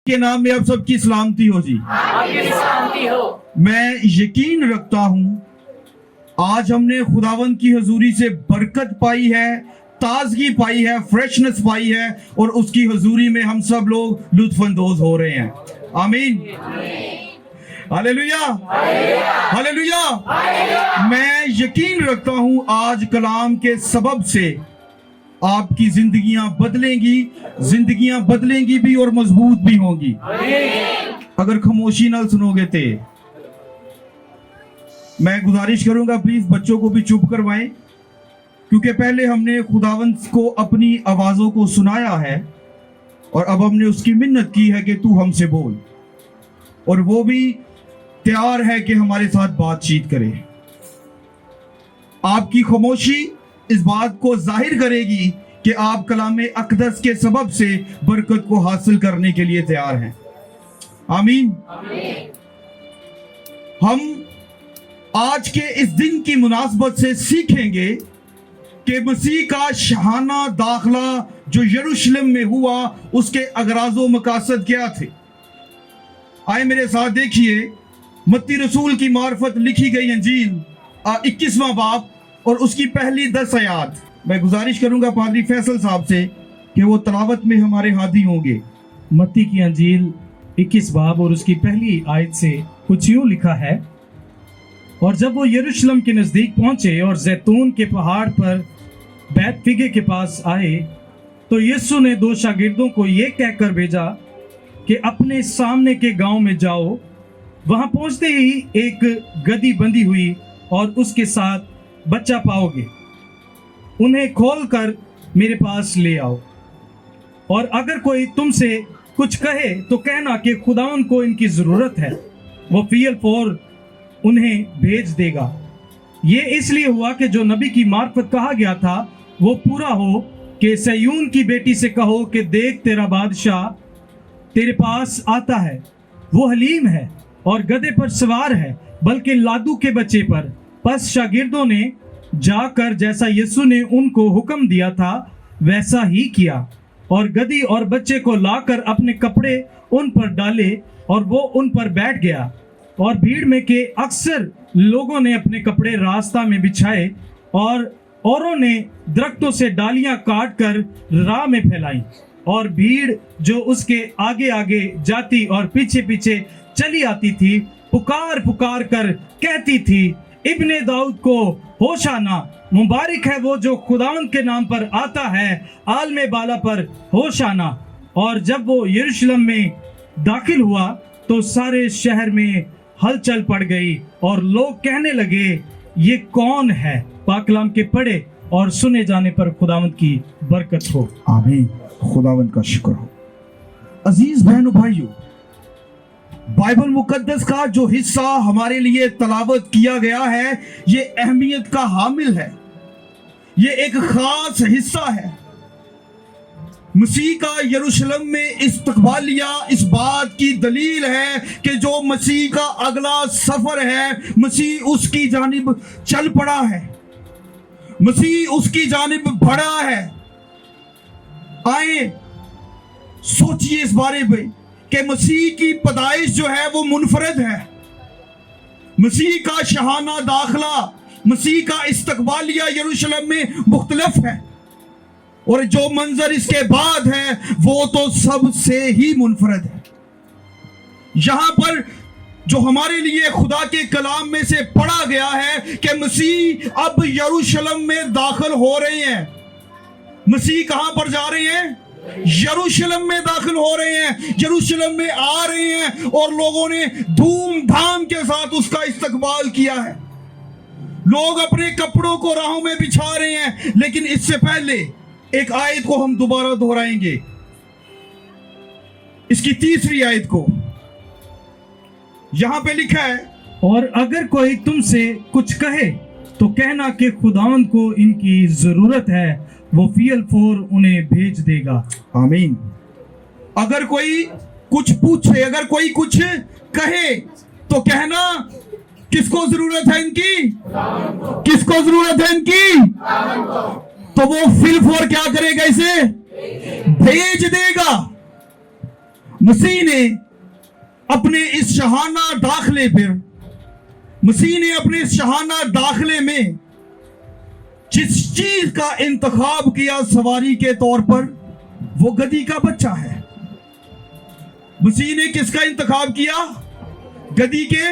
के नाम में आप सबकी सलामती हो जी। आपकी सलामती हो। मैं यकीन रखता हूं आज हमने खुदावंद की हजूरी से बरकत पाई है, ताजगी पाई है, फ्रेशनेस पाई है और उसकी हजूरी में हम सब लोग लुत्फानंदोज हो रहे हैं। आमीन, हालेलुया, हालेलुया। मैं यकीन रखता हूं आज कलाम के सबब से आपकी जिंदगियां बदलेंगी भी और मजबूत भी होंगी अगर खामोशी ना सुनोगे थे। मैं गुजारिश करूंगा प्लीज बच्चों को भी चुप करवाएं, क्योंकि पहले हमने खुदावंद को अपनी आवाजों को सुनाया है और अब हमने उसकी मिन्नत की है कि तू हमसे बोल, और वो भी तैयार है कि हमारे साथ बातचीत करे। आपकी खामोशी इस बात को जाहिर करेगी कि आप कलामे अक़दस के सबब से बरकत को हासिल करने के लिए तैयार हैं। आमीन। हम आज के इस दिन की मुनासबत से सीखेंगे कि मसीह का शहाना दाखला जो यरूशलेम में हुआ उसके अगराज़ो मकासद क्या थे। आए मेरे साथ देखिए, मत्ती रसूल की मार्फत लिखी गई अंजील 21वां बाब और उसकी पहली 10 आयत। मैं गुजारिश करूंगा पादरी फैसल साहब से कि वो तलावत में हमारे हादी होंगे। मत्ती की अंजील 21 बाब और उसकी पहली आयत से कुछ यूं लिखा है, और जब वो यरूशलेम के नजदीक पहुंचे और जैतून के पहाड़ पर बैतफिगे के पास आए तो यीशु ने 2 शागिर्दों को ये कहकर भेजा कि अपने सामने के गांव में जाओ। वहां पहुंचते ही एक गदही बंधी हुई और उसके साथ बच्चा पाओगे, उन्हें खोलकर मेरे पास ले आओ। और अगर कोई तुमसे कुछ कहे तो कहना कि खुदावन को इनकी जरूरत है, वो फील फौर उन्हें भेज देगा। ये इसलिए हुआ कि जो नबी की मार्फत कहा गया था वो पूरा हो कि सयून की बेटी से कहो कि देख तेरा बादशाह तेरे पास आता है, वो हलीम है और गधे पर सवार है, बल्कि लादू के बच्चे पर। बस शागिर्दों ने जाकर जैसा यीशु ने उनको हुक्म दिया था वैसा ही किया, और गधी और बच्चे को लाकर अपने कपड़े उन पर डाले और वो उन पर बैठ गया। और भीड़ में के अक्सर लोगों ने अपने कपड़े रास्ता में बिछाए और औरों ने दरख्तों से डालियां काट कर राह में फैलाई। और भीड़ जो उसके आगे आगे जाती और पीछे पीछे चली आती थी पुकार पुकार कर कहती थी, इब्ने दाऊद को होशाना, मुबारक है वो जो खुदावंद के नाम पर आता है, आलमे बाला पर होशाना। और जब वो यरूशलेम में दाखिल हुआ तो सारे शहर में हलचल पड़ गई और लोग कहने लगे ये कौन है। पाकलाम के पढ़े और सुने जाने पर खुदावंद की बरकत हो। आमीन। खुदावंद का शुक्र हो। अजीज बहनों भाइयों, बाइबल मुकद्दस का जो हिस्सा हमारे लिए तलावत किया गया है ये अहमियत का हामिल है, ये एक खास हिस्सा है। मसीह का यरूशलेम में इस्तकबालिया इस बात की दलील है कि जो मसीह का अगला सफर है, मसीह उसकी जानिब चल पड़ा है, मसीह उसकी जानिब बढ़ा है। आए सोचिए इस बारे में कि मसीह की पैदाइश जो है वो मुनफरद है, मसीह का शहाना दाखला, मसीह का इस्तकबालिया यरूशलेम में मुख्तलिफ है, और जो मंजर इसके बाद है वो तो सबसे ही मुनफरद है। यहां पर जो हमारे लिए खुदा के कलाम में से पढ़ा गया है कि मसीह अब यरूशलेम में दाखिल हो रहे हैं। मसीह कहां पर जा रहे हैं? यरूशलेम में दाखिल हो रहे हैं, यरूशलेम में आ रहे हैं, और लोगों ने धूमधाम के साथ उसका इस्तकबाल किया है। लोग अपने कपड़ों को राहों में बिछा रहे हैं। लेकिन इससे पहले एक आयत को हम दोबारा दोहराएंगे, इसकी 3री आयत को। यहां पे लिखा है, और अगर कोई तुमसे कुछ कहे तो कहना कि खुदावंद को इनकी जरूरत है, वो फील फौर उन्हें भेज देगा। आमीन। अगर कोई कुछ पूछे, अगर कोई कुछ कहे तो कहना किसको जरूरत है इनकी? किसको जरूरत है इनकी? तो वो फील फौर क्या करेगा? इसे भेज देगा। मसीह ने अपने इस शहाना दाखिले पर, मसीह ने अपने इस शहाना दाखिले में जिस चीज का इंतखाब किया सवारी के तौर पर, वो गधी का बच्चा है। मसीह ने किसका इंतखाब किया? गधी के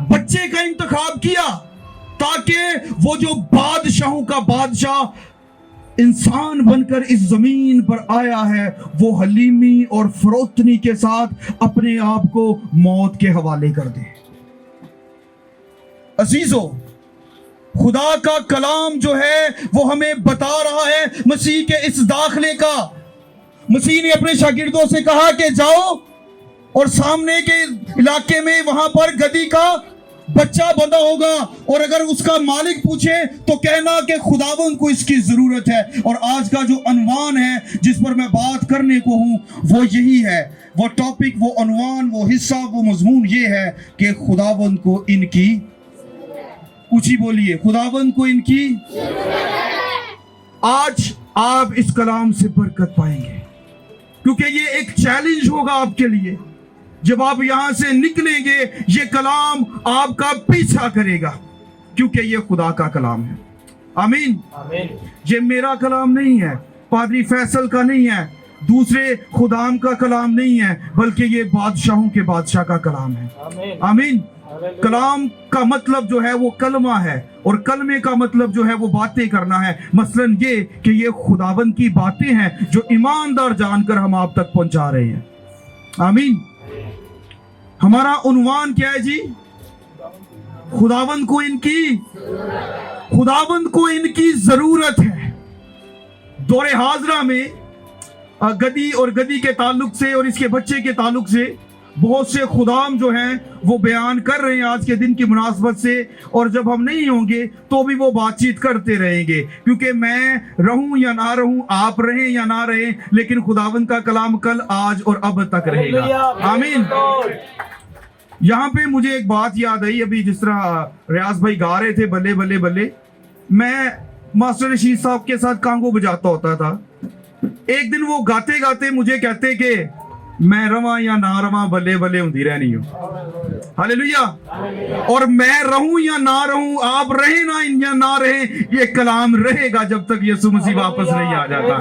बच्चे का इंतखाब किया, ताकि वो जो बादशाहों का बादशाह इंसान बनकर इस जमीन पर आया है, वो हलीमी और फरोतनी के साथ अपने आप को मौत के हवाले कर दे। अजीजों, खुदा का कलाम जो है वो हमें बता रहा है मसीह के इस दाखिले का। मसीह ने अपने शागिर्दों से कहा कि जाओ और सामने के इलाके में वहां पर गधी का बच्चा बंधा होगा, और अगर उसका मालिक पूछे तो कहना कि खुदावंद को इसकी जरूरत है। और आज का जो अनवान है जिस पर मैं बात करने को हूं वो यही है, वो टॉपिक, वो अनवान, वो हिस्सा, वो मजमून ये है कि खुदावंद को इनकी, ऊंची बोलिए, खुदावंद को इनकी। आज आप इस कलाम से बरकत पाएंगे, क्योंकि ये एक चैलेंज होगा आपके लिए। जब आप यहां से निकलेंगे ये कलाम आपका पीछा करेगा, क्योंकि ये खुदा का कलाम है। आमीन। ये मेरा कलाम नहीं है, पादरी फैसल का नहीं है, दूसरे खुदाम का कलाम नहीं है, बल्कि ये बादशाहों के बादशाह का कलाम है। आमीन। कलाम का मतलब जो है वो कलमा है, और कलमे का मतलब जो है वो बातें करना है। मसलन ये कि ये खुदावंद की बातें हैं जो ईमानदार जानकर हम आप तक पहुंचा रहे हैं। आमीन। हमारा उन्वान क्या है जी? खुदावंद को इनकी, खुदावंद को इनकी जरूरत है। दौरे हाजरा में गधी और गधी के ताल्लुक से और इसके बच्चे के ताल्लुक से बहुत से खुदाम जो हैं वो बयान कर रहे हैं आज के दिन की मुनासबत से, और जब हम नहीं होंगे तो भी वो बातचीत करते रहेंगे, क्योंकि मैं रहूं या ना रहूं, आप रहें या ना रहें, लेकिन खुदावंद का कलाम कल, आज और अब तक रहेगा। आमीन। यहाँ पे मुझे एक बात याद आई, अभी जिस तरह रियाज भाई गा रहे थे बल्ले बल्ले बल्ले, मैं मास्टर रशीद साहब के साथ कांगो बजाता होता था। एक दिन वो गाते गाते मुझे कहते कि मैं रवा या ना रवा, बल्ले बल्ले हुंदी रहनी हो। हालेलुया। और मैं रहूं या ना रहूं, आप रहे ना या ना रहे, ये कलाम रहेगा जब तक यीशु मसीह वापस नहीं आ जाता।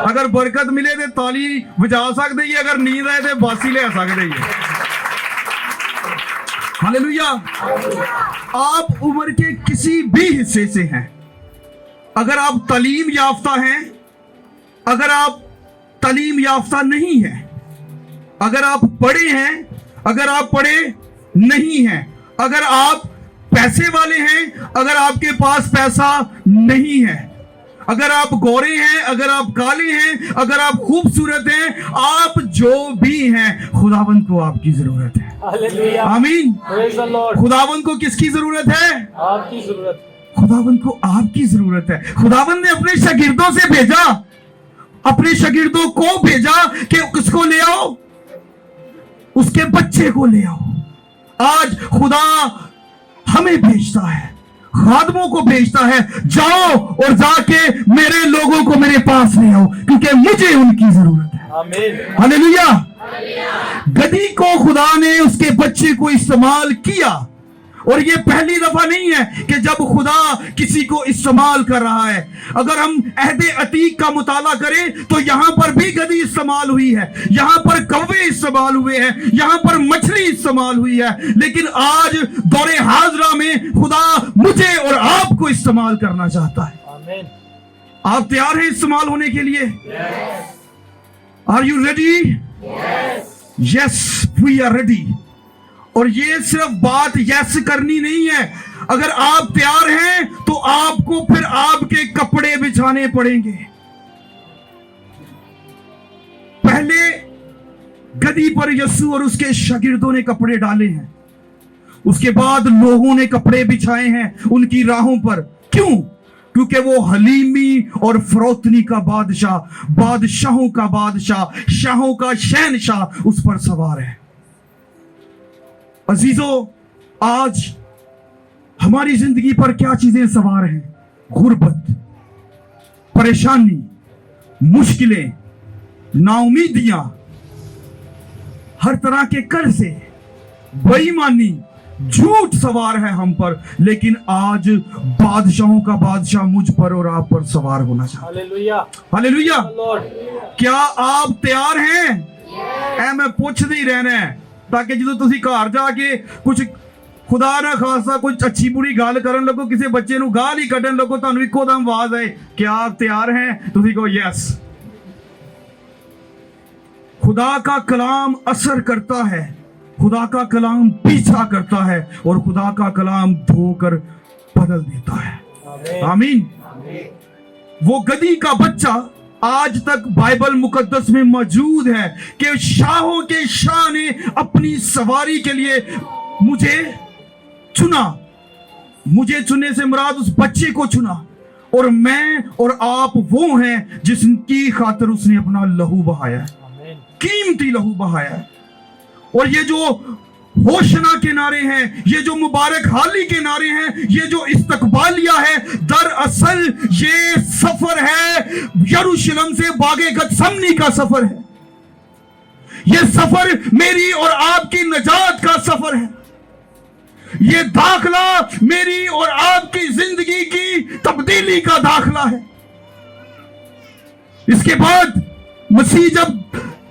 अगर बरकत मिले तो ताली बजा सकते ही, अगर नींद आए तो बासी ले सकते ही। हालेलुया। आप उम्र के किसी भी हिस्से से हैं, अगर आप तालीम याफ्ता हैं, अगर आप तालीम याफ्ता नहीं हैं, अगर आप पढ़े हैं, अगर आप पढ़े नहीं हैं, अगर आप पैसे वाले हैं, अगर आपके पास पैसा नहीं है, अगर आप गोरे हैं, अगर आप काले हैं, अगर आप खूबसूरत हैं, आप जो भी हैं, खुदावंद को आपकी जरूरत है। आमीन। खुदावंद को किसकी जरूरत है? आपकी जरूरत। खुदावंद को आपकी जरूरत है। खुदावंद ने अपने शागिर्दों से भेजा, अपने शागिर्दों को भेजा कि किसको ले आओ? उसके बच्चे को ले आओ। आज खुदा हमें भेजता है, खादमों को भेजता है, जाओ और जाके मेरे लोगों को मेरे पास ले आओ, क्योंकि मुझे उनकी जरूरत है। आमीन। हालेलुया। गधी को खुदा ने उसके बच्चे को इस्तेमाल किया, और ये पहली दफा नहीं है कि जब खुदा किसी को इस्तेमाल कर रहा है। अगर हम अहदे अतीक का मुताला करें तो यहां पर भी गधी इस्तेमाल हुई है, यहां पर कौवे इस्तेमाल हुए हैं, यहां पर मछली इस्तेमाल हुई है, लेकिन आज दौरे हाजरा में खुदा मुझे और आपको इस्तेमाल करना चाहता है। आमीन। आप तैयार हैं इस्तेमाल होने के लिए? Are you ready? Yes, we are ready. और ये सिर्फ बात यस करनी नहीं है, अगर आप तैयार हैं तो आपको फिर आपके कपड़े बिछाने पड़ेंगे। पहले गधी पर यीशु और उसके शागिर्दों ने कपड़े डाले हैं, उसके बाद लोगों ने कपड़े बिछाए हैं उनकी राहों पर। क्यों? क्योंकि वो हलीमी और फरोतनी का बादशाह, बादशाहों का बादशाह, शाहों का शहनशाह उस पर सवार है। अजीजों, आज हमारी जिंदगी पर क्या चीजें सवार हैं? गुर्बत, परेशानी, मुश्किलें, नाउमीदियां, हर तरह के कर से, बेईमानी, झूठ सवार है हम पर, लेकिन आज बादशाहों का बादशाह मुझ पर और आप पर सवार होना चाहता है। Hallelujah, hallelujah. लॉर्ड। क्या आप तैयार हैं? ऐ मैं ਪੁੱਛਦੇ ਹੀ ਰਹਿਣਾ ਹੈ ਤਾਂ ਕਿ ਜਦੋਂ ਤੁਸੀਂ ਘਰ ਜਾ ਕੇ ਕੁਝ ਖੁਦਾ ਨਾ ਖਾਸਾ ਕੁਝ ਅੱਛੀ ਬੁਰੀ ਗੱਲ ਕਰਨ ਲੱਗੋ, ਕਿਸੇ ਬੱਚੇ ਨੂੰ ਗਾਲ ਹੀ ਕੱਢਣ ਲੱਗੋ, ਤੁਹਾਨੂੰ ਇੱਕੋ ਦਮ ਆਵਾਜ਼ ਆਏ ਕਿ ਆਪ ਤਿਆਰ हैं, ਤੁਸੀਂ ਕਹੋ ਯੈਸ। खुदा का कलाम असर करता है, खुदा का कलाम पीछा करता है और खुदा का कलाम धोकर बदल देता है। आमीन। वो गधी का बच्चा आज तक बाइबल मुकद्दस में मौजूद है कि शाहों के शाह ने अपनी सवारी के लिए मुझे चुना। मुझे चुनने से मुराद उस बच्चे को चुना, और मैं और आप वो हैं जिसकी खातिर उसने अपना लहू बहाया है, कीमती लहू बहाया है। और ये जो होशना के नारे हैं, ये जो मुबारक हाली के नारे हैं, ये जो इस्तकबालिया है, दरअसल ये सफर है यरूशलेम से बागे गतसमनी का सफर है। ये सफर मेरी और आपकी नजात का सफर है। ये दाखला मेरी और आपकी जिंदगी की तब्दीली का दाखला है। इसके बाद मसीह जब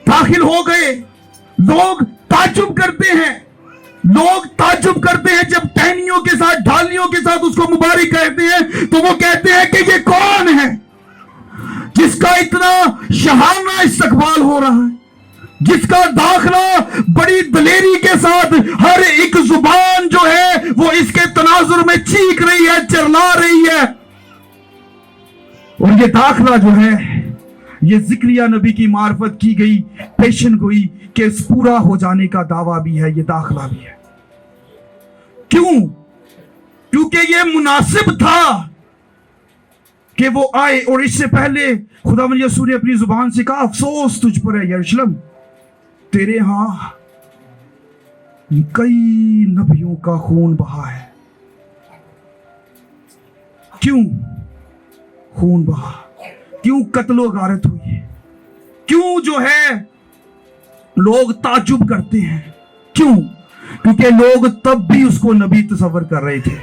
दाखिल हो गए, लोग ताज्जुब करते हैं, लोग ताज्जुब करते हैं जब टहनियों के साथ, ढालियों के साथ उसको मुबारक कहते हैं, तो वो कहते हैं कि ये कौन है जिसका इतना शहाना इस्तकबाल हो रहा है, जिसका दाखला बड़ी दलेरी के साथ, हर एक जुबान जो है वो इसके तनाजुर में चीख रही है, चिल्ला रही है। और ये दाखला जो है, ये जिक्रिया नबी की मार्फत की गई पेशन गोई के इस पूरा हो जाने का दावा भी है, ये दाखला भी है। क्यों? क्योंकि ये मुनासिब था कि वो आए। और इससे पहले खुदावंद यीशु ने अपनी जुबान से कहा, अफसोस तुझ पर है यरूशलेम, तेरे यहां कई नबियों का खून बहा है। क्यों खून बहा? क्यों कत्लो गारत हुई है? क्यों जो है लोग ताज्जुब करते हैं? क्यों? क्योंकि लोग तब भी उसको नबी तस्वर कर रहे थे।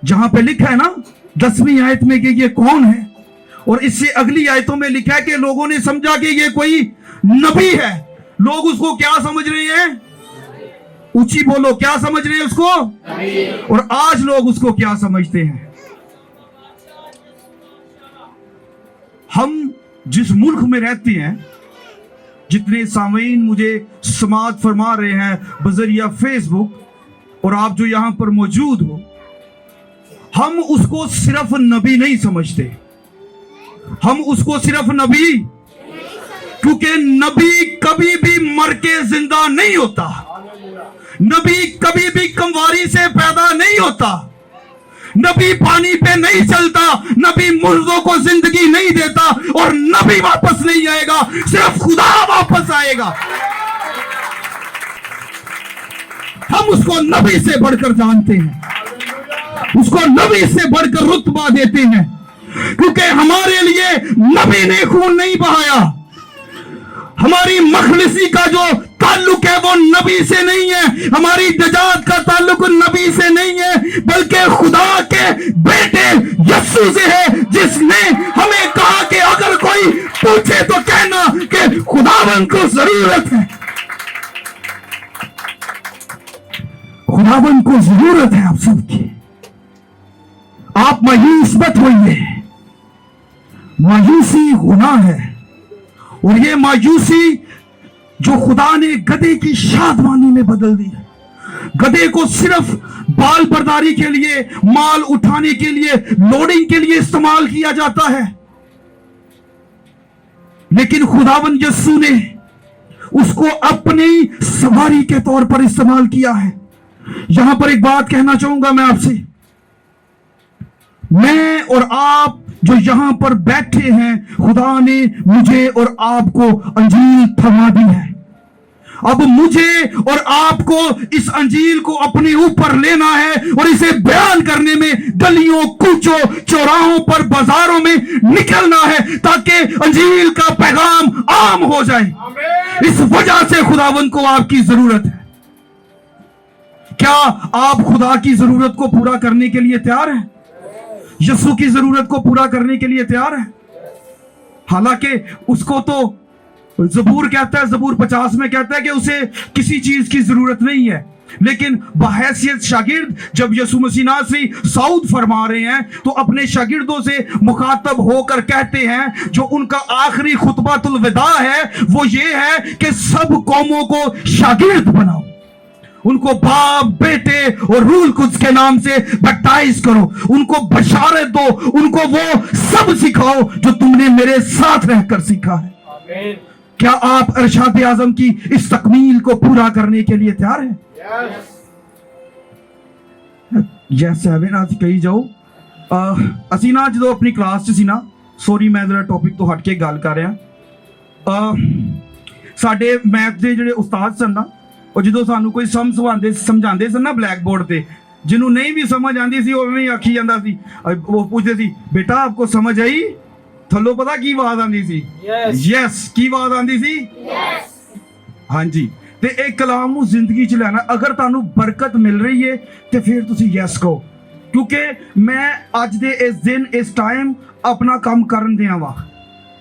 जहां पे लिखा है ना 10वीं आयत में कि ये कौन है, और इससे अगली आयतों में लिखा है कि लोगों ने समझा कि ये कोई नबी है। लोग उसको क्या समझ रहे हैं? ऊंची बोलो, क्या समझ रहे हैं उसको? और आज लोग उसको क्या समझते हैं? हम जिस मुल्क में रहते हैं, जितने सामीन मुझे समात फरमा रहे हैं बजरिया फेसबुक, और आप जो यहां पर मौजूद हो, हम उसको सिर्फ नबी नहीं समझते। हम उसको सिर्फ नबी, क्योंकि नबी कभी भी मर के जिंदा नहीं होता, नबी कभी भी कमवारी से पैदा नहीं होता, नबी पानी पे नहीं चलता, नबी मुर्दों को जिंदगी नहीं देता, और नबी वापस नहीं आएगा, सिर्फ खुदा वापस आएगा। हम उसको नबी से बढ़कर जानते हैं, उसको नबी से बढ़कर रुतबा देते हैं, क्योंकि हमारे लिए नबी ने खून नहीं बहाया। हमारी मखलिसी का जो ताल्लुक है वो नबी से नहीं है, हमारी नजात का ताल्लुक नबी से नहीं है, बल्कि खुदा के बेटे यीशु से है, जिसने हमें कहा कि अगर कोई पूछे तो कहना कि खुदावंद को जरूरत है, खुदावंद को जरूरत है आप सबकी। आप मायूस मत होइए, मायूसी गुनाह है, और ये मायूसी जो खुदा ने गधे की शादमानी में बदल दी। गधे को सिर्फ बाल बर्दारी के लिए, माल उठाने के लिए, लोडिंग के लिए इस्तेमाल किया जाता है, लेकिन खुदावंद यीशु ने उसको अपनी सवारी के तौर पर इस्तेमाल किया है। यहां पर एक बात कहना चाहूंगा मैं आपसे, मैं और आप जो यहां पर बैठे हैं, खुदा ने मुझे और आपको अंजील थमा दी है। अब मुझे और आपको इस अंजील को अपने ऊपर लेना है और इसे बयान करने में गलियों, कूचों, चौराहों पर, बाजारों में निकलना है ताकि अंजील का पैगाम आम हो जाए। इस वजह से खुदावंद को आपकी जरूरत है। क्या आप खुदा की जरूरत को पूरा करने के लिए तैयार हैं? यीशु की जरूरत को पूरा करने के लिए तैयार हैं? हालांकि उसको तो ज़बूर कहता है, ज़बूर 50 में कहता है कि उसे किसी चीज की जरूरत नहीं है, लेकिन बहैसियत शागिर्द जब यीशु मसीह नासरी सऊद फरमा रहे हैं तो अपने शागिर्दों से मुखातब होकर कहते हैं, जो उनका आखिरी खुतबातुल विदा है वो ये है कि सब कौमों को शागिर्द बनाओ, उनको बाप, बेटे और रूह कुद्स के नाम से बैप्टाइज करो, उनको बशारत दो, उनको वो सब सिखाओ जो तुमने मेरे साथ रहकर सीखा है। आमीन। क्या आप इरशाद आज़म की इस तकमील को पूरा करने के लिए तैयार हैं? जैसे आज कही जाओ ਅਸੀਂ ਨਾ ਜਦੋਂ ਆਪਣੀ ਕਲਾਸ 'ਚ ਸੀ ਨਾ, ਸੌਰੀ ਮੈਂ ਜਰਾ ਟੌਪਿਕ ਤੋਂ ਹਟ ਕੇ ਗੱਲ ਕਰ ਰਿਹਾ, ਸਾਡੇ ਮੈਥ ਦੇ ਜਿਹੜੇ ਉਸਤਾਦ ਸਨ ਨਾ, ਉਹ ਜਦੋਂ ਸਾਨੂੰ ਕੋਈ ਸਮਝਾਉਂਦੇ ਸਨ ਨਾ ਬਲੈਕ ਬੋਰਡ ਤੇ, ਜਿਹਨੂੰ ਨਹੀਂ ਵੀ ਸਮਝ ਆਉਂਦੀ ਸੀ ਉਹ ਐਵੇਂ ਹੀ ਆਖੀ ਜਾਂਦਾ ਸੀ। ਉਹ ਪੁੱਛਦੇ ਸੀ, ਬੇਟਾ ਆਪਕੋ ਸਮਝ ਆਈ? ਥੱਲੋਂ ਪਤਾ ਕੀ ਆਵਾਜ਼ ਆਉਂਦੀ ਸੀ? ਯੈਸ। ਕੀ ਆਵਾਜ਼ ਆਉਂਦੀ ਸੀ? ਯੈਸ। ਹਾਂਜੀ। ਤੇ ਇਹ ਕਲਾਮ ਨੂੰ ਜ਼ਿੰਦਗੀ 'ਚ ਲੈਣਾ, ਅਗਰ ਤੁਹਾਨੂੰ ਬਰਕਤ ਮਿਲ ਰਹੀ ਹੈ ਤੇ ਫਿਰ ਤੁਸੀਂ ਯੈਸ ਕਹੋ, ਕਿਉਂਕਿ ਮੈਂ ਅੱਜ ਦੇ ਇਸ ਦਿਨ ਇਸ ਟਾਈਮ अपना काम करन दिया वा,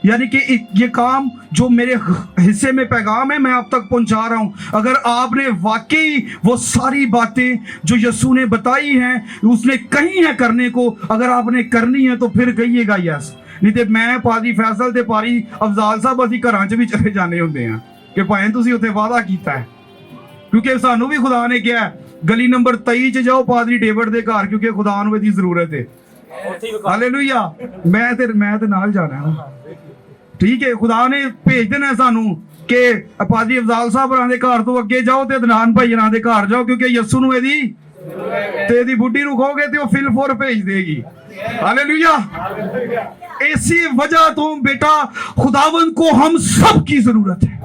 यानी कि ये काम जो मेरे हिस्से में पैगाम है मैं आप तक पहुंचा रहा हूं। अगर आपने वाकई वो सारी बातें जो यीशु ने बताई हैं उसने कही है करने को, अगर आपने करनी है तो फिर कहिएगा यस, नहीं तो मैं पादी फैसल ते पारी अफजाल साहब असीं घरां च भी चले जाने हुंदे हैं कि भाएं तुसीं उत्थे वादा कीता है, क्योंकि सानू भी खुदा ने कहा गली नंबर 23 च जाओ पादरी डेविड दे घर, क्योंकि खुदा नूं इहदी जरूरत है। हालेलुया। मैं ते नाल जाना है, ठीक है। खुदा ने भेज देना सानू कि पादरी अफजाल साहब होरां दे घर तो अगे जाओ ते अदनान भाई होरां दे घर जाओ, क्योंकि यीशु नूं इहदी ते इहदी बुड्ढी नूं कहोगे ते ओह फिलफोर भेज देगी। हालेलुया। इसी वजह तो बेटा खुदावंद को हम सब की जरूरत है,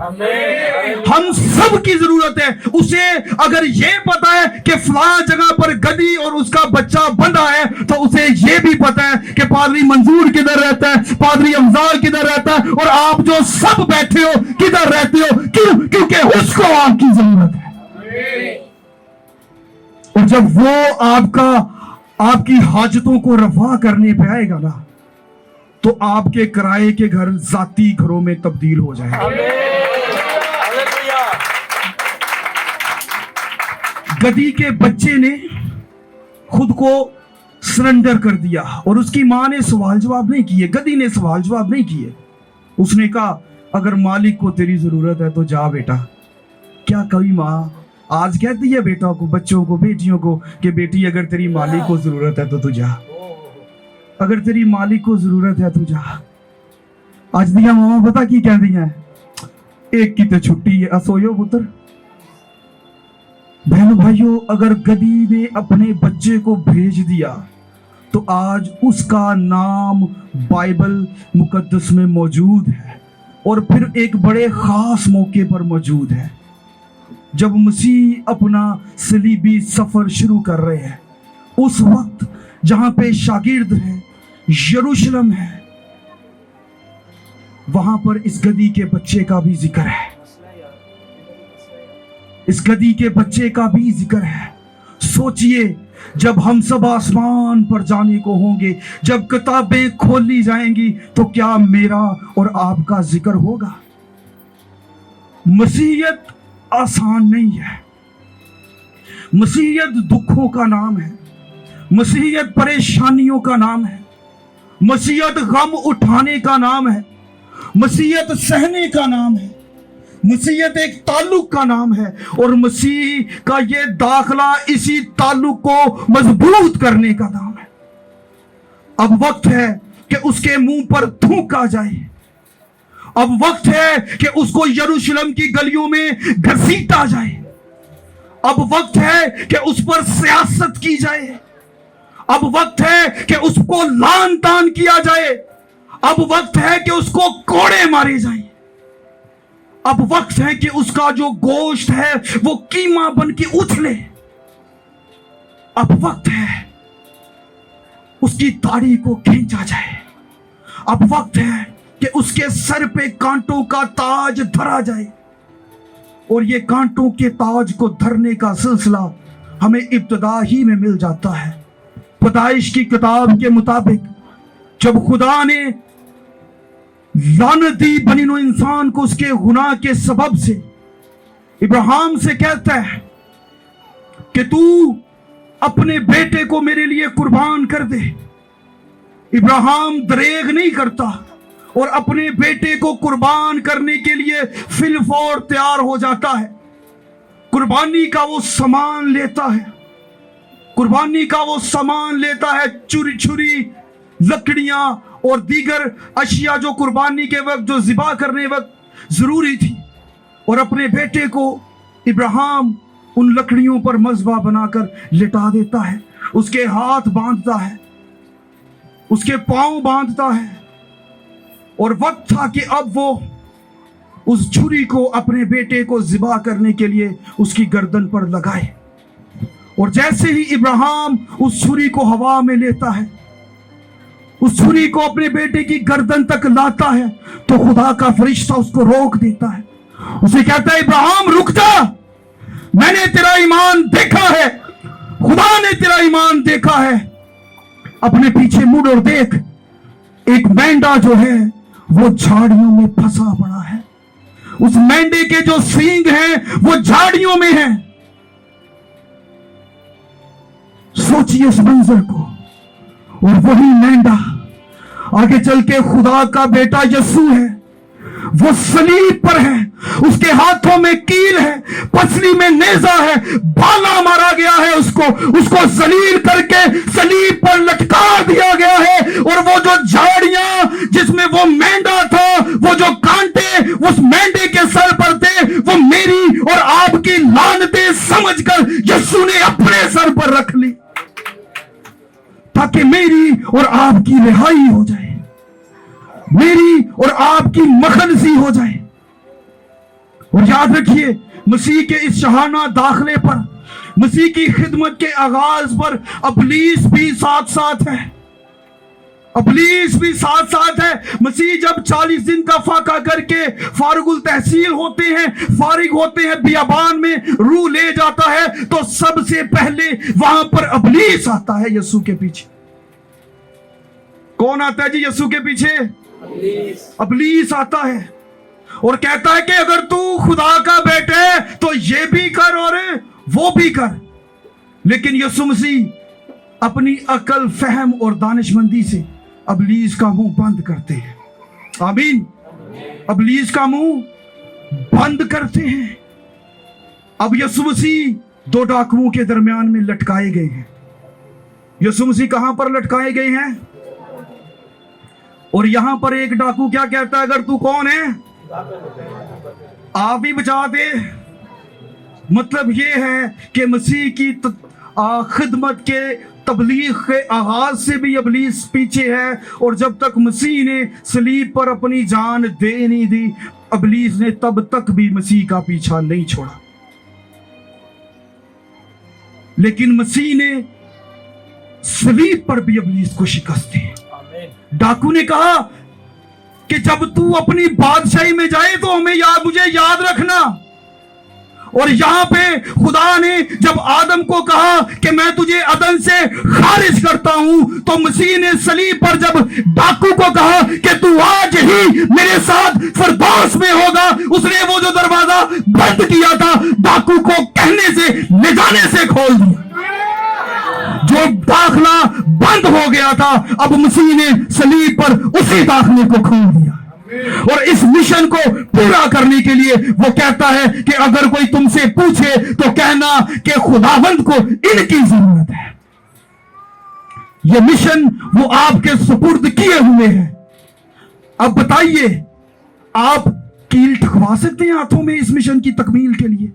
हम सब की जरूरत है। उसे अगर ये पता है कि फलां जगह पर गधी और उसका बच्चा बंधा है, तो उसे ये भी पता है कि पादरी मंजूर किधर रहता है, पादरी अफजाल किधर रहता है, और आप जो सब बैठे हो किधर रहते हो। क्यों? क्योंकि उसको आपकी जरूरत है। और जब वो आपकी हाजतों को रफा करने पे आएगा ना, तो आपके किराए के घर जाती घरों में तब्दील हो जाएंगे। गधी के बच्चे ने खुद को सरेंडर कर दिया और उसकी मां ने सवाल जवाब नहीं किए, गधी ने सवाल जवाब नहीं किए। उसने कहा अगर मालिक को तेरी जरूरत है तो जा बेटा। क्या कभी मां आज कहती है बेटा को, बच्चों को, बेटियों को कि बेटी अगर तेरी मालिक को जरूरत है तो तू जा, अगर तेरी मालिक को जरूरत है तू जा। आज दिया मामा पता की कहती हैं, एक की तो छुट्टी है, सोयो पुत्र। बहनों भाइयों, अगर गधी ने अपने बच्चे को भेज दिया तो आज उसका नाम बाइबल मुकद्दस में मौजूद है, और फिर एक बड़े खास मौके पर मौजूद है जब मसीह अपना सलीबी सफर शुरू कर रहे हैं। उस वक्त जहां पे शागिर्द है, यरूशलेम है, वहां पर इस गधी के बच्चे का भी जिक्र है, इस गधी के बच्चे का भी जिक्र है। सोचिए जब हम सब आसमान पर जाने को होंगे, जब किताबें खोली जाएंगी, तो क्या मेरा और आपका जिक्र होगा? मसीहियत आसान नहीं है, मसीहियत दुखों का नाम है, मसीहियत परेशानियों का नाम है, मसीहियत गम उठाने का नाम है, मसीहियत सहने का नाम है, मसीहियत एक ताल्लुक का नाम है, और मसीह का ये दाखला इसी ताल्लुक को मजबूत करने का नाम है। अब वक्त है कि उसके मुंह पर थूका जाए, अब वक्त है कि उसको यरूशलेम की गलियों में घसीटा जाए, अब वक्त है कि उस पर सियासत की जाए, अब वक्त है कि उसको लान तान किया जाए, अब वक्त है कि उसको कोड़े मारे जाएं, अब वक्त है कि उसका जो गोश्त है वो कीमा बन के उछले। अब वक्त है उसकी दाढ़ी को खींचा जाए। अब वक्त है कि उसके सर पे कांटों का ताज धरा जाए। और ये कांटों के ताज को धरने का सिलसिला हमें इब्तिदा ही में मिल जाता है। पैदाइश की किताब के मुताबिक जब खुदा ने लानत दी बनी नौ इंसान को उसके गुनाह के सबब से, इब्राहिम से कहता है कि तू अपने बेटे को मेरे लिए कुर्बान कर दे। इब्राहिम दरेग नहीं करता और अपने बेटे को कुर्बान करने के लिए फिलफौर तैयार हो जाता है। कुर्बानी का वो सामान लेता है, कुर्बानी का वो सामान लेता है, छुरी, लकड़ियां और दीगर अशिया जो कुर्बानी के वक्त, जो ज़िबा करने वक्त जरूरी थी। और अपने बेटे को इब्राहिम उन लकड़ियों पर मज़बा बनाकर लिटा देता है। उसके हाथ बांधता है, उसके पांव बांधता है। और वक्त था कि अब वो उस छुरी को अपने बेटे को ज़िबा करने के लिए उसकी गर्दन पर लगाए। और जैसे ही इब्राहिम उस छुरी को हवा में लेता है, उस छुरी को अपने बेटे की गर्दन तक लाता है, तो खुदा का फरिश्ता उसको रोक देता है। उसे कहता है, इब्राहिम रुक जा, मैंने तेरा ईमान देखा है, खुदा ने तेरा ईमान देखा है। अपने पीछे मुड़ और देख, एक मेंढा जो है वो झाड़ियों में फंसा पड़ा है। उस मेंढे के जो सींग हैं वो झाड़ियों में हैं। सोचिए इस मंजर को। और वही मेंढा आगे चल के खुदा का बेटा यीशु है, वो सलीब पर है, उसके हाथों में कील है, पसली में नेजा है, भाला मारा गया है, उसको जलील करके सलीब पर लटका दिया गया है। और वो जो झाड़ियां जिसमें वो मेंढा था, वो जो कांटे उस मेंढे के सर पर थे, वो मेरी और आपकी लानतें समझकर यीशु ने अपने सर पर रख ली, ताकि मेरी और आपकी रिहाई हो जाए, मेरी और आपकी मखलसी हो जाए। और याद रखिए, मसीह के इस शहाना दाखिले पर, मसीह की खिदमत के आगाज पर इब्लीस भी साथ साथ है। इब्लीस भी साथ साथ है। मसीह जब 40 दिन का फाका करके फारिगुल तहसील होते हैं, फारिग होते हैं, बियाबान में रूह ले जाता है, तो सबसे पहले वहां पर इब्लीस आता है यीशु के पीछे। कौन आता है जी यीशु के पीछे? इब्लीस आता है और कहता है कि अगर तू खुदा का बेटा है तो ये भी कर और वो भी कर। लेकिन यीशु मसीह अपनी अकल, फहम और दानिशमंदी से इब्लीस का मुंह बंद करते हैं। आमीन। इब्लीस का मुंह बंद करते हैं। अब यीशु मसीह दो डाकुओं के दरमियान में लटकाए गए हैं। यीशु मसीह कहां पर लटकाए गए हैं? और यहां पर एक डाकू क्या कहता है? अगर तू कौन है आप ही बचा दे। मतलब ये है कि मसीह की खिदमत के तबलीग के आगाज से भी इब्लीस पीछे है, और जब तक मसीह ने सलीब पर अपनी जान दे नहीं दी, इब्लीस ने तब तक भी मसीह का पीछा नहीं छोड़ा। लेकिन मसीह ने सलीब पर भी इब्लीस को शिकस्त दी। डाकू ने कहा कि जब तू अपनी बादशाही में जाए तो मुझे याद रखना। और यहां पे खुदा ने जब आदम को कहा कि मैं तुझे अदन से खारिज करता हूं, तो मसीह ने सलीब पर जब डाकू को कहा कि तू आज ही मेरे साथ फिरदौस में होगा, उसने वो जो दरवाजा बंद किया था डाकू को कहने से, ले जाने से खोल दिया। जो दाखला बंद हो गया था, अब मसीह ने सलीब पर उसी दाखले को खोल दिया। और इस मिशन को पूरा करने के लिए वो कहता है कि अगर कोई तुमसे पूछे तो कहना कि खुदावंद को इनकी जरूरत है। ये मिशन वो आपके सुपुर्द किए हुए हैं। अब बताइए, आप कील ठकवा सकते हैं हाथों में इस मिशन की तकमील के लिए?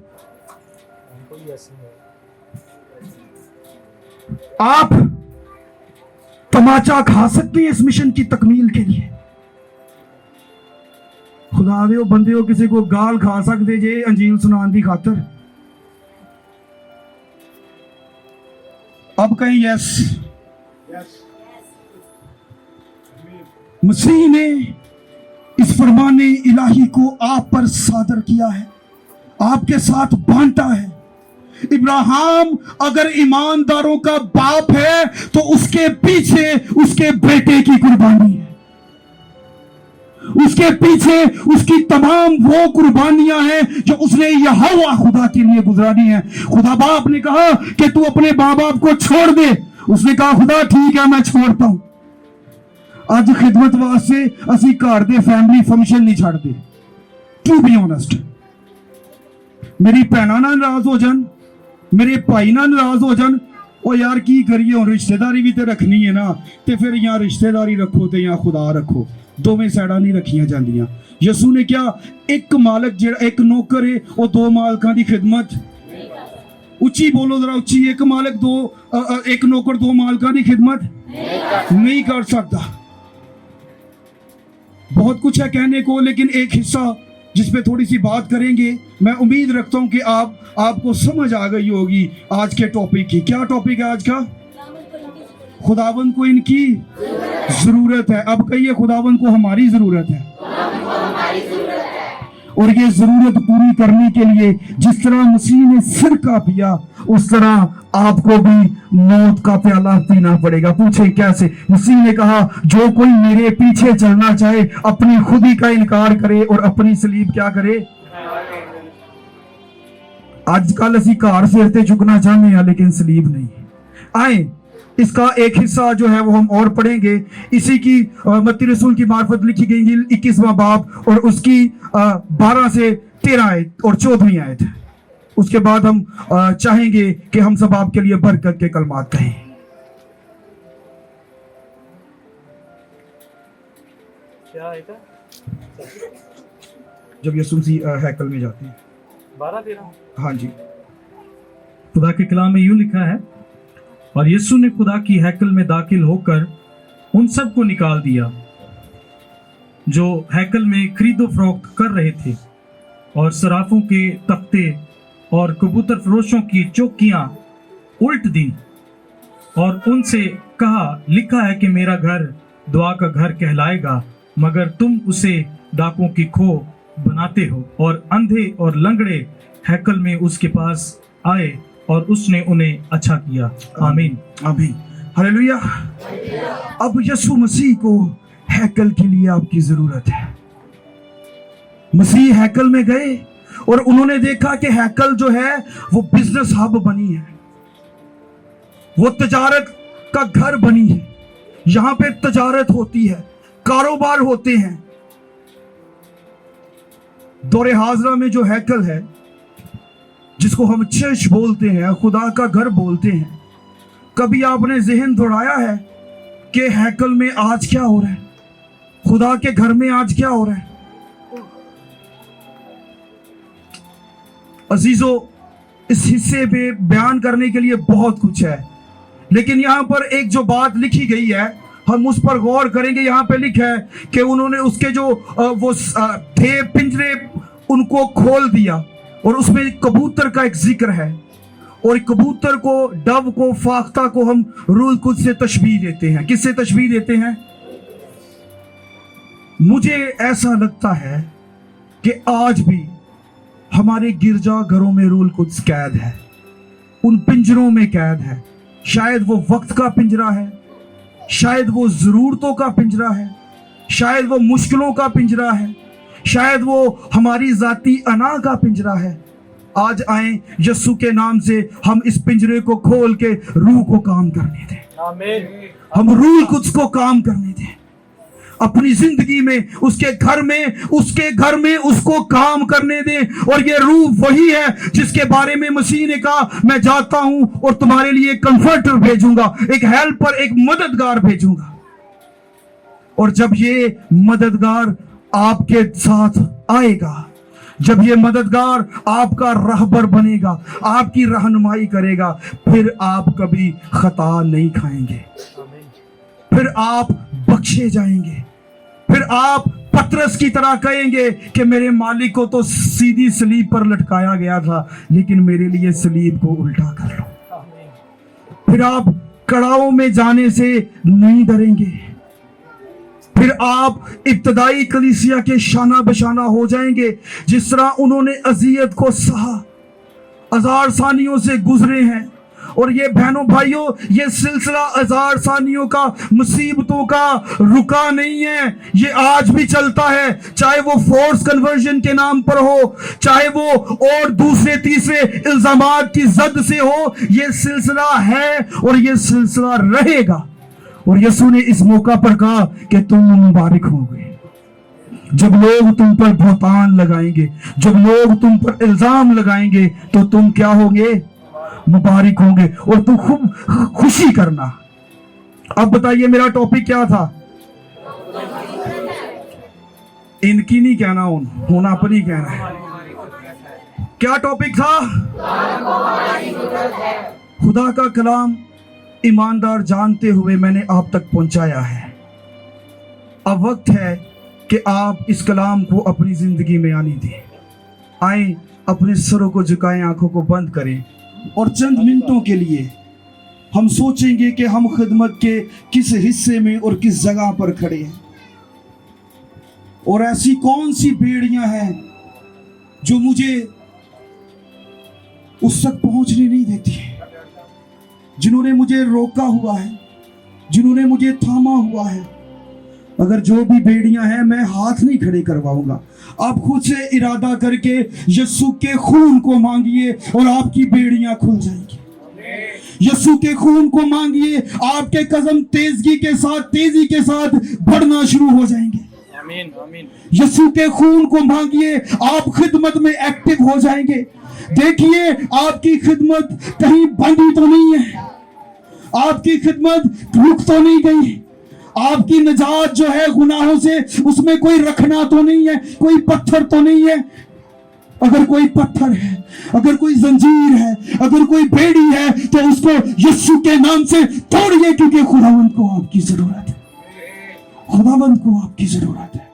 आप तमाचा खा सकते हैं इस मिशन की तकमील के लिए? खुदा दे बंदे हो किसी को गाल खा सकते जे अंजील सुनाने की खातर? अब कहें यस। मसीह ने इस फरमाने इलाही को आप पर सादर किया है, आपके साथ बांटा है। इब्राहिम अगर ईमानदारों का बाप है तो उसके पीछे उसके बेटे की कुर्बानी है, उसके पीछे उसकी तमाम वो कुर्बानियां हैं जो उसने यहोवा खुदा के लिए गुजारी हैं। खुदा बाप ने कहा कि तू अपने माँ बाप को छोड़ दे, उसने कहा खुदा ठीक है मैं छोड़ता हूं। ਅੱਜ ਖਿਦਮਤ ਵਾਸਤੇ ਅਸੀਂ ਘਰ ਦੇ ਫੈਮਿਲੀ ਫੰਕਸ਼ਨ ਨਹੀਂ ਛੱਡਦੇ, ਟੂ ਬੀ ਓਨੈਸਟ। ਮੇਰੀ ਭੈਣਾਂ ਨਾਲ ਨਾਰਾਜ਼ ਹੋ ਜਾਣ, ਮੇਰੇ ਭਾਈ ਨਾਲ ਨਾਰਾਜ਼ ਹੋ ਜਾਣ, ਉਹ ਯਾਰ ਕੀ ਕਰੀਏ, ਹੁਣ ਰਿਸ਼ਤੇਦਾਰੀ ਵੀ ਤੇ ਰੱਖਣੀ ਹੈ ਨਾ, ਤੇ ਫਿਰ ਜਾਂ ਰਿਸ਼ਤੇਦਾਰੀ ਰੱਖੋ ਤੇ ਜਾਂ ਖੁਦਾ ਰੱਖੋ, ਦੋਵੇਂ ਸਾਈਡਾਂ ਨਹੀਂ ਰੱਖੀਆਂ ਜਾਂਦੀਆਂ। ਯਿਸੂ ਨੇ ਕਿਹਾ ਇੱਕ ਮਾਲਕ ਜਿਹੜਾ ਇੱਕ ਨੌਕਰ ਹੈ ਉਹ ਦੋ ਮਾਲਕਾਂ ਦੀ ਖਿਦਮਤ, ਉੱਚੀ ਬੋਲੋ ਜ਼ਰਾ ਉੱਚੀ, ਇੱਕ ਮਾਲਕ ਦੋ ਇੱਕ ਨੌਕਰ ਦੋ ਮਾਲਕਾਂ ਦੀ ਖਿਦਮਤ नहीं कर सकता। बहुत कुछ है कहने को, लेकिन एक हिस्सा जिस पे थोड़ी सी बात करेंगे, मैं उम्मीद रखता हूं कि आपको समझ आ गई होगी आज के टॉपिक की। क्या टॉपिक है आज का? खुदावंद को इनकी जरूरत है। अब कहिए खुदावंद को हमारी जरूरत है, और ये जरूरत पूरी करने के लिए जिस तरह मसीह ने सिरका पिया उस तरह आपको भी मौत का प्याला पीना पड़ेगा। पूछे कैसे? मसीह ने कहा जो कोई मेरे पीछे चलना चाहे अपनी खुदी का इनकार करे और अपनी सलीब क्या करे। आजकल असी कार सिर ते चुकना चाहते हैं लेकिन सलीब नहीं। आए इसका एक हिस्सा जो है वो हम और पढ़ेंगे, इसी की मत्ती रसूल की मार्फत लिखी गई इंजील 21वां बाब और उसकी 12 से 13 आयत और 14वीं आयत। उसके बाद हम चाहेंगे कि हम सब आपके लिए बरकत के कलमात कहें। क्या आयत है? जब यीशु मसीह हैकल में जाते हैं 12-13। हाँ जी, खुदा के कलाम में यूं लिखा है, और यीशु ने खुदा की हैकल में दाखिल होकर उन सब को निकाल दिया जो हैकल में खरीदो फरोख्त कर रहे थे, और सराफों के तख्ते और कबूतर फरोशों की चौकियां उल्ट दी, और उनसे कहा लिखा है कि मेरा घर दुआ का घर कहलाएगा, मगर तुम उसे डाकों की खो बनाते हो। और अंधे और लंगड़े हैकल में उसके पास आए और उसने उन्हें अच्छा किया। आमीन आमीन, हालेलुया। अब यीशु मसीह को हैकल के लिए आपकी जरूरत है। मसीह हैकल में गए और उन्होंने देखा कि हैकल जो है वो बिजनेस हब बनी है, वो तजारत का घर बनी है, यहां पे तजारत होती है, कारोबार होते हैं। दौरे हाजरा में जो हैकल है जिसको हम चर्च बोलते हैं, खुदा का घर बोलते हैं, कभी आपने जहन दौड़ाया है कि हैकल में आज क्या हो रहा है, खुदा के घर में आज क्या हो रहा है? अजीजों, इस हिस्से पे बयान करने के लिए बहुत कुछ है, लेकिन यहां पर एक जो बात लिखी गई है हम उस पर गौर करेंगे। यहां पे लिखा है कि उन्होंने उसके जो वो थे पिंजरे उनको खोल दिया, और उसमें कबूतर का एक जिक्र है, और कबूतर को, डव को, फाख्ता को हम रूह कुद्स से तशबीह देते हैं। किससे तशबीह देते हैं? मुझे ऐसा लगता है कि आज भी हमारे गिरजा घरों में रूह कुद्स कैद है, उन पिंजरों में कैद है। शायद वो वक्त का पिंजरा है, शायद वो जरूरतों का पिंजरा है, शायद वो मुश्किलों का पिंजरा है, शायद वो हमारी जाती अना का पिंजरा है। आज आए यीशु के नाम से हम इस पिंजरे को खोल के रूह को काम करने दें। आमीन। हम रूह कुछ को काम करने दें अपनी जिंदगी में, उसके घर में उसको काम करने दें। और ये रूह वही है जिसके बारे में मसीह ने कहा मैं जाता हूं और तुम्हारे लिए कंफर्टर भेजूंगा, एक हेल्पर, एक मददगार भेजूंगा। और जब ये मददगार आपके साथ आएगा, जब ये मददगार आपका रहबर बनेगा, आपकी रहनुमाई करेगा, फिर आप कभी खता नहीं खाएंगे, फिर आप बख्शे जाएंगे, फिर आप पतरस की तरह कहेंगे कि मेरे मालिक को तो सीधी सलीब पर लटकाया गया था, लेकिन मेरे लिए सलीब को उल्टा कर लो। फिर आप कड़ाओं में जाने से नहीं डरेंगे, फिर आप इब्तदाई कलीसिया के शाना बशाना हो जाएंगे। जिस तरह उन्होंने अजियत को सहा, हजार सानियों से गुजरे हैं। और ये बहनों भाइयों, ये सिलसिला हजार सानियों का, मुसीबतों का रुका नहीं है, ये आज भी चलता है। चाहे वो फोर्स कन्वर्जन के नाम पर हो, चाहे वो और दूसरे तीसरे इल्जामात की जद से हो, ये सिलसिला है और ये सिलसिला रहेगा। और यीशु ने इस मौका पर कहा कि तुम मुबारक होगे जब लोग तुम पर बहुतान लगाएंगे, जब लोग तुम पर इल्जाम लगाएंगे, तो तुम क्या होंगे? मुबारक होंगे। और तुम खूब खुशी करना। अब बताइए मेरा टॉपिक क्या था? इनकी नहीं कहना, होना अपनी कहना है। क्या टॉपिक था? खुदा का कलाम ईमानदार जानते हुए मैंने आप तक पहुंचाया है। अब वक्त है कि आप इस कलाम को अपनी जिंदगी में आने दें। आए, अपने सरों को झुकाएं, आंखों को बंद करें और चंद मिनटों के लिए हम सोचेंगे कि हम खिदमत के किस हिस्से में और किस जगह पर खड़े हैं, और ऐसी कौन सी बेड़ियां हैं जो मुझे उस तक पहुंचने नहीं देती है, जिन्होंने मुझे रोका हुआ है, जिन्होंने मुझे थामा हुआ है। अगर जो भी बेड़ियां हैं, मैं हाथ नहीं खड़े करवाऊंगा। आप खुद से इरादा करके यीशु के खून को मांगिए और आपकी बेड़ियां खुल जाएंगी। यीशु के खून को मांगिए, आपके कदम तेजी के साथ बढ़ना शुरू हो जाएंगे। आमीन, आमीन। यीशु के खून को मांगिए, आप खिदमत में एक्टिव हो जाएंगे। देखिए, आपकी खिदमत कहीं बंदी तो नहीं है, आपकी खिदमत रुक तो नहीं गई, आपकी निजात जो है गुनाहों से, उसमें कोई रखना तो नहीं है, कोई पत्थर तो नहीं है। अगर कोई पत्थर है, अगर कोई जंजीर है, अगर कोई बेड़ी है, तो उसको यीशु के नाम से तोड़िए, क्योंकि खुदावंद को आपकी जरूरत है। खुदावंद को आपकी जरूरत है।